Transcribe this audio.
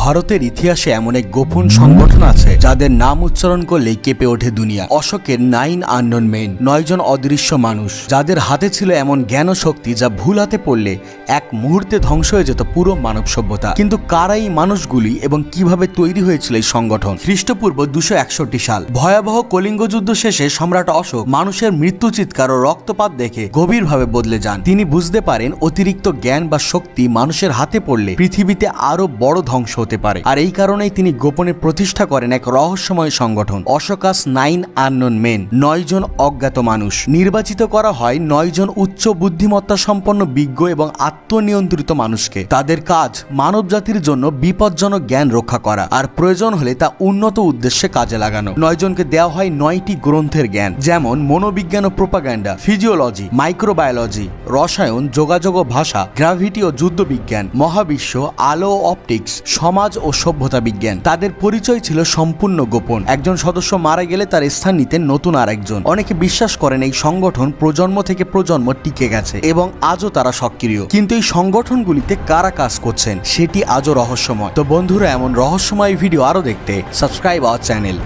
ভারতের ইতিহাসে এমন এক গোপন সংগঠন আছে যাদের নাম উচ্চারণ করলেই কেঁপে ওঠে দুনিয়া। অশোকের 9 আননোন মেন, 9 জন অদৃশ্য মানুষ যাদের হাতে ছিল এমন জ্ঞান ও শক্তি যা ভুল হাতে পড়লে এক মুহূর্তে ধ্বংস হয়ে যেত পুরো মানব সভ্যতা। কিন্তু কারা এই মানুষগুলি এবং কিভাবে তৈরি হয়েছিল এই সংগঠন? খ্রিস্টপূর্ব 261 সাল ভয়াবহ কলিঙ্গ যুদ্ধ শেষে সম্রাট অশোক মানুষের মৃত্যু চিৎকার ও রক্তপাত দেখে গভীরভাবে বদলে যান। তিনি বুঝতে পারেন অতিরিক্ত জ্ঞান বা শক্তি মানুষের হাতে পড়লে পৃথিবীতে আরো বড় ধ্বংস হতে পারে। আর এই কারণেই তিনি গোপনে প্রতিষ্ঠা করেন এক রহস্যময় সংগঠন, অশোকাস 9 আননোন মেন, 9 জন অজ্ঞাত মানুষ। নির্বাচিত করা হয় 9 জন উচ্চ বুদ্ধিমত্তা সম্পন্ন বিজ্ঞ এবং আত্মনিয়ন্ত্রিত মানুষকে। তাদের কাজ মানব জাতির জন্য বিপজ্জনক জ্ঞান রক্ষা করা, আর প্রয়োজন হলে তা উন্নত উদ্দেশ্যে কাজে লাগানো। 9 জনকে দেওয়া হয় 9টি গ্রন্থের জ্ঞান, যেমন মনোবিজ্ঞান ও প্রোপাগান্ডা, ফিজিওলজি, মাইক্রোবায়োলজি, রসায়ন, যোগাযোগ ও ভাষা, গ্র্যাভিটি ও যুদ্ধ বিজ্ঞান, মহাবিশ্ব, আলো ও অপটিক্স, সমাজ ও সভ্যতা বিজ্ঞান। তাদের পরিচয় ছিল সম্পূর্ণ গোপন। একজন সদস্য মারা গেলে তার স্থান নিতেন নতুন আরেকজন। অনেকে বিশ্বাস করেন এই সংগঠন প্রজন্ম থেকে প্রজন্ম টিকে গেছে এবং আজও তারা সক্রিয়। কিন্তু এই সংগঠনগুলিতে কারা কাজ করছেন সেটি আজও রহস্যময়। তো বন্ধুরা, এমন রহস্যময় ভিডিও আরো দেখতে সাবস্ক্রাইব আওয়ার চ্যানেল।